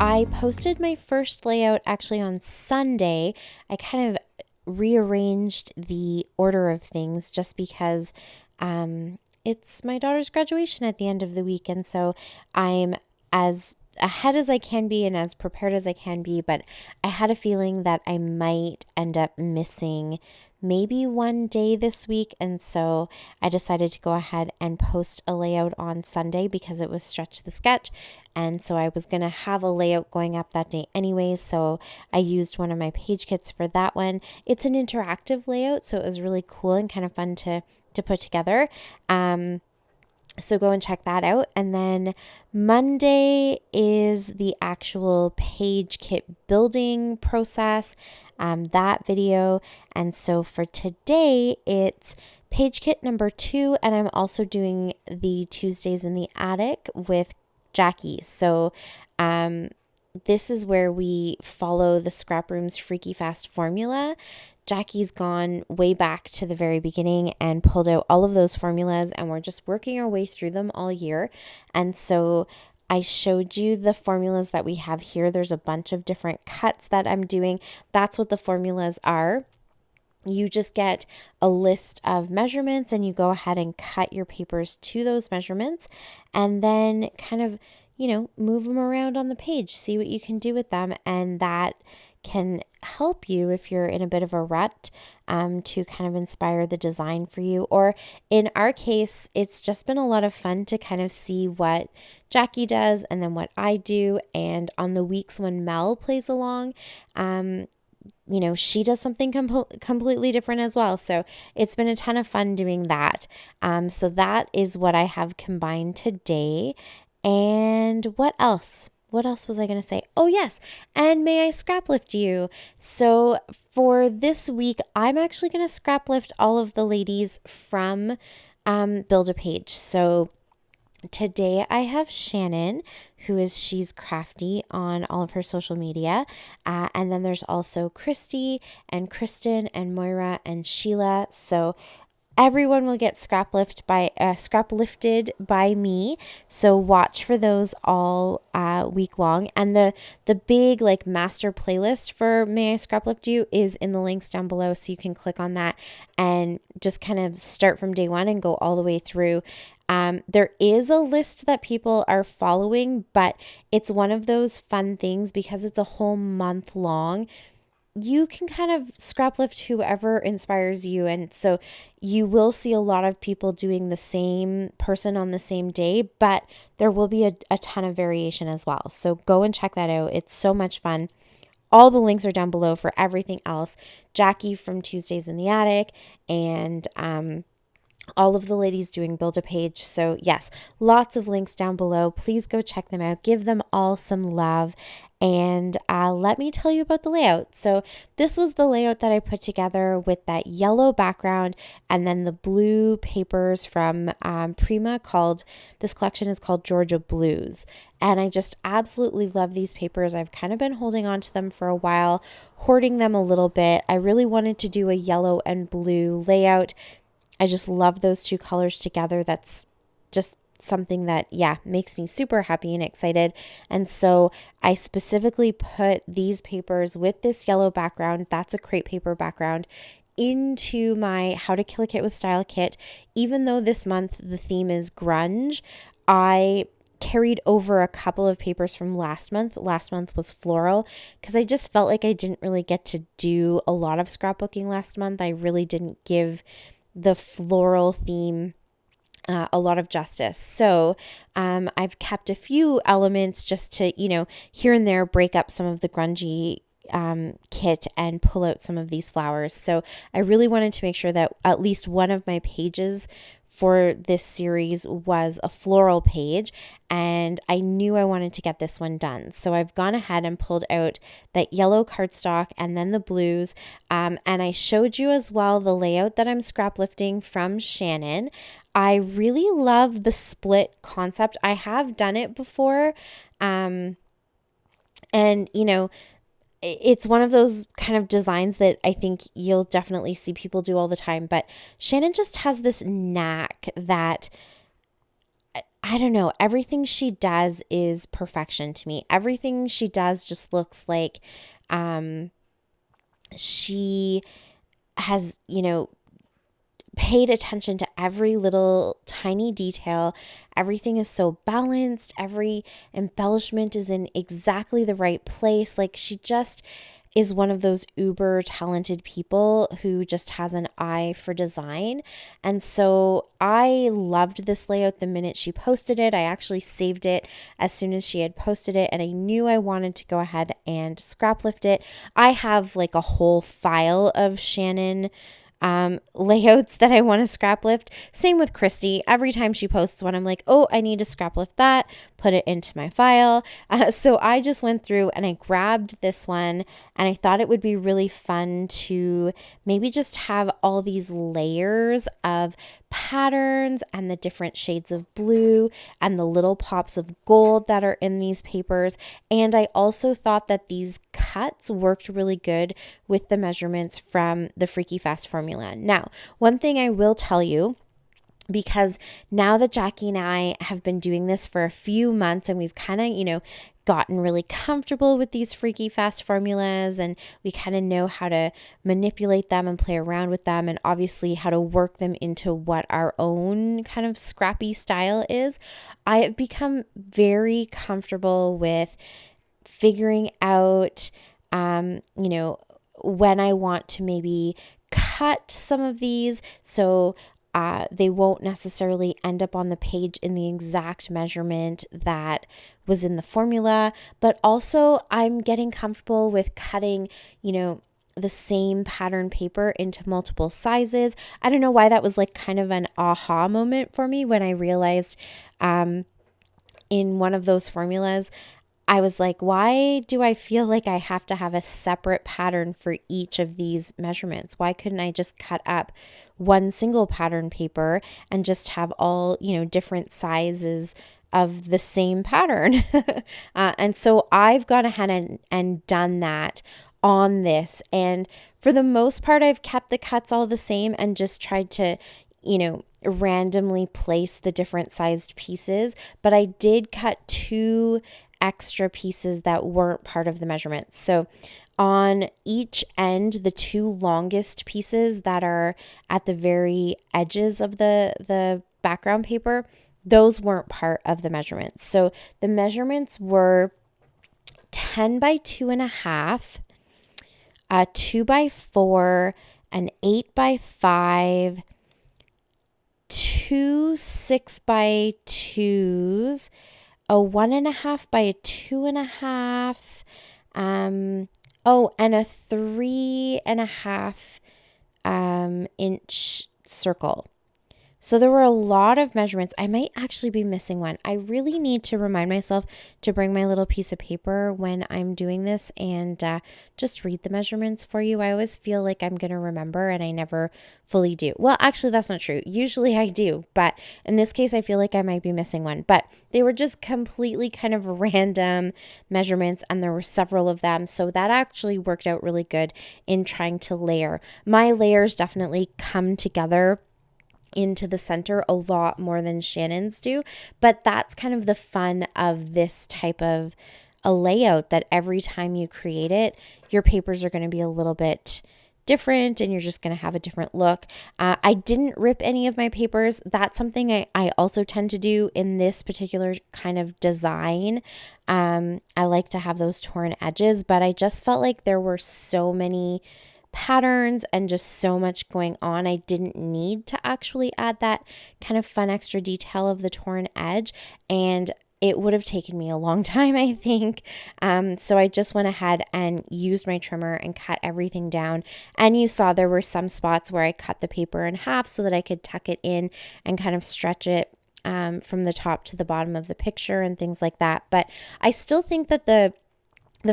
I posted my first layout actually on Sunday. I kind of rearranged the order of things just because it's my daughter's graduation at the end of the week. And so I'm as ahead as I can be and as prepared as I can be. But I had a feeling that I might end up missing maybe one day this week. And so I decided to go ahead and post a layout on Sunday because it was Stretch the Sketch. And so I was going to have a layout going up that day anyways. So I used one of my page kits for that one. It's an interactive layout, so it was really cool and kind of fun to put together. So go and check that out. And then Monday is the actual page kit building process, that video. And so for today, it's page kit number 2. And I'm also doing the Tuesdays in the Attic with Jackie. So this is where we follow the Scrap Room's Freaky Fast formula. Jackie's gone way back to the very beginning and pulled out all of those formulas, and we're just working our way through them all year. And so I showed you the formulas that we have here. There's a bunch of different cuts that I'm doing. That's what the formulas are. You just get a list of measurements and you go ahead and cut your papers to those measurements and then kind of, move them around on the page, see what you can do with them. And that can help you if you're in a bit of a rut to kind of inspire the design for you. Or in our case, it's just been a lot of fun to kind of see what Jackie does and then what I do. And on the weeks when Mel plays along, she does something completely different as well. So it's been a ton of fun doing that. So that is what I have combined today. And what else? What else was I going to say? Oh, yes. And may I scraplift you? So for this week, I'm actually going to scraplift all of the ladies from Build a Page. So today I have Shannon, she's crafty on all of her social media. And then there's also Christy and Kristen and Moira and Sheila. So everyone will get scraplifted by me. So watch for those all week long. And the big master playlist for May I Scraplift You is in the links down below. So you can click on that and just kind of start from day one and go all the way through. There is a list that people are following, but it's one of those fun things because it's a whole month long. You can kind of scraplift whoever inspires you. And so you will see a lot of people doing the same person on the same day, but there will be a ton of variation as well. So go and check that out. It's so much fun. All the links are down below for everything else. Jackie from Tuesdays in the Attic and all of the ladies doing Build a Page. So yes, lots of links down below. Please go check them out. Give them all some love. And let me tell you about the layout. So this was the layout that I put together with that yellow background and then the blue papers from Prima this collection is called Georgia Blues. And I just absolutely love these papers. I've kind of been holding on to them for a while, hoarding them a little bit. I really wanted to do a yellow and blue layout. I just love those two colors together. That's just something that, makes me super happy and excited. And so I specifically put these papers with this yellow background, that's a crepe paper background, into my How to Kill a Kit with Style kit. Even though this month the theme is grunge, I carried over a couple of papers from last month. Last month was floral because I just felt like I didn't really get to do a lot of scrapbooking last month. I really didn't give the floral theme a lot of justice. So I've kept a few elements just to, here and there break up some of the grungy kit and pull out some of these flowers. So I really wanted to make sure that at least one of my pages for this series was a floral page, and I knew I wanted to get this one done. So I've gone ahead and pulled out that yellow cardstock and then the blues, and I showed you as well the layout that I'm scraplifting from Shannon. I really love the split concept. I have done it before, and it's one of those kind of designs that I think you'll definitely see people do all the time. But Shannon just has this knack that I don't know, everything she does is perfection to me. Everything she does just looks like she has, paid attention to every little tiny detail. Everything is so balanced. Every embellishment is in exactly the right place. Like, she just is one of those uber talented people who just has an eye for design. And so I loved this layout the minute she posted it. I actually saved it as soon as she had posted it, and I knew I wanted to go ahead and Scraplift it. I have like a whole file of Shannon layouts that I want to scrap lift. Same with Christy. Every time she posts one, I'm like, oh, I need to scrap lift that, put it into my file. So I just went through and I grabbed this one, and I thought it would be really fun to maybe just have all these layers of patterns and the different shades of blue and the little pops of gold that are in these papers. And I also thought that these cuts worked really good with the measurements from the Freaky Fast formula. Now, one thing I will tell you, because now that Jackie and I have been doing this for a few months and we've kind of, gotten really comfortable with these Freaky Fast formulas, and we kind of know how to manipulate them and play around with them, and obviously how to work them into what our own kind of scrappy style is, I have become very comfortable with figuring out, when I want to maybe cut some of these so they won't necessarily end up on the page in the exact measurement that was in the formula. But also I'm getting comfortable with cutting, the same pattern paper into multiple sizes. I don't know why that was like kind of an aha moment for me when I realized in one of those formulas, I was like, why do I feel like I have to have a separate pattern for each of these measurements? Why couldn't I just cut up one single pattern paper and just have all, different sizes of the same pattern? And so I've gone ahead and done that on this. And for the most part, I've kept the cuts all the same and just tried to, randomly place the different sized pieces. But I did cut 2 extra pieces that weren't part of the measurements. So on each end, the 2 longest pieces that are at the very edges of the background paper, those weren't part of the measurements. So the measurements were 10 by 2.5, 2 by 4, an 8 by 5, 2 6 by 2s, a 1.5 by a 2.5, and a 3.5 inch circle. So there were a lot of measurements. I might actually be missing one. I really need to remind myself to bring my little piece of paper when I'm doing this and just read the measurements for you. I always feel like I'm going to remember and I never fully do. Well, actually, that's not true. Usually I do, but in this case, I feel like I might be missing one. But they were just completely kind of random measurements, and there were several of them. So that actually worked out really good in trying to layer. My layers definitely come together into the center a lot more than Shannon's do, but that's kind of the fun of this type of a layout, that every time you create it, your papers are going to be a little bit different and you're just going to have a different look. I didn't rip any of my papers. That's something I also tend to do in this particular kind of design. I like to have those torn edges, but I just felt like there were so many patterns and just so much going on. I didn't need to actually add that kind of fun extra detail of the torn edge, and it would have taken me a long time, I think. So I just went ahead and used my trimmer and cut everything down. And you saw there were some spots where I cut the paper in half so that I could tuck it in and kind of stretch it from the top to the bottom of the picture and things like that. But I still think that the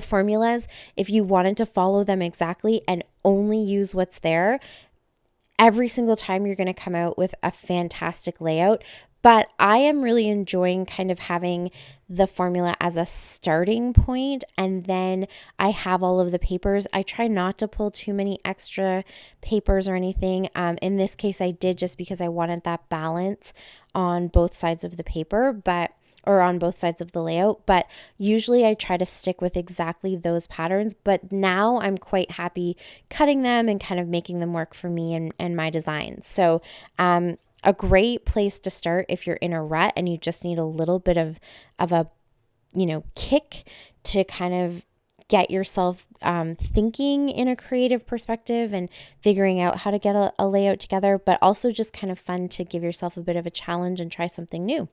formulas, if you wanted to follow them exactly and only use what's there, every single time you're going to come out with a fantastic layout. But I am really enjoying kind of having the formula as a starting point, and then I have all of the papers. I try not to pull too many extra papers or anything. In this case, I did just because I wanted that balance on both sides of the paper, or on both sides of the layout, but usually I try to stick with exactly those patterns. But now I'm quite happy cutting them and kind of making them work for me and my designs. So a great place to start if you're in a rut and you just need a little bit of a kick to kind of get yourself thinking in a creative perspective and figuring out how to get a layout together, but also just kind of fun to give yourself a bit of a challenge and try something new.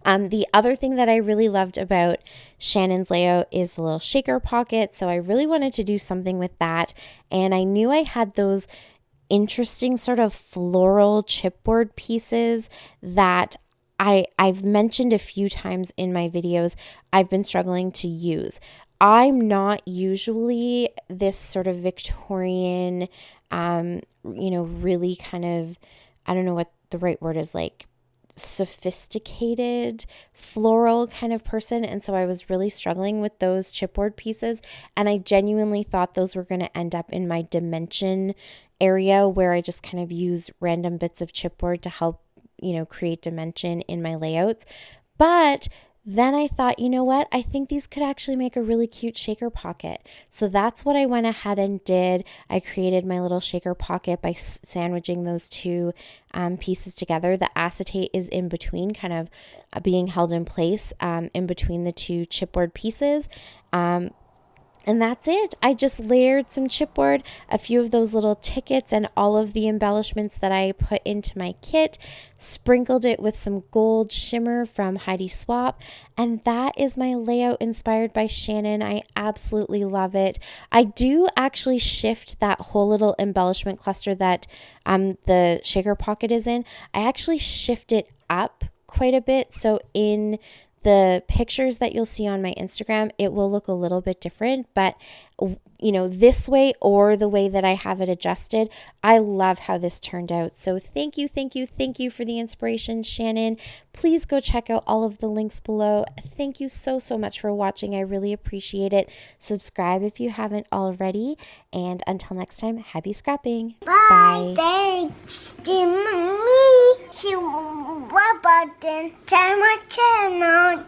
The other thing that I really loved about Shannon's layout is the little shaker pocket. So I really wanted to do something with that. And I knew I had those interesting sort of floral chipboard pieces that I've mentioned a few times in my videos I've been struggling to use. I'm not usually this sort of Victorian, really kind of, I don't know what the right word is, like sophisticated floral kind of person, and so I was really struggling with those chipboard pieces, and I genuinely thought those were going to end up in my dimension area where I just kind of use random bits of chipboard to help create dimension in my layouts. But then I thought, you know what? I think these could actually make a really cute shaker pocket. So that's what I went ahead and did. I created my little shaker pocket by sandwiching those two pieces together. The acetate is in between, kind of being held in place in between the two chipboard pieces. And that's it. I just layered some chipboard, a few of those little tickets, and all of the embellishments that I put into my kit, sprinkled it with some gold shimmer from Heidi Swap, and that is my layout inspired by Shannon. I absolutely love it. I do actually shift that whole little embellishment cluster that the shaker pocket is in. I actually shift it up quite a bit. So in the pictures that you'll see on my Instagram, it will look a little bit different, but this way or the way that I have it adjusted, I love how this turned out. So thank you for the inspiration, Shannon. Please go check out all of the links below. Thank you so much for watching. I really appreciate it. Subscribe if you haven't already. And until next time, happy scrapping. Bye. Thanks to me. What about the channel?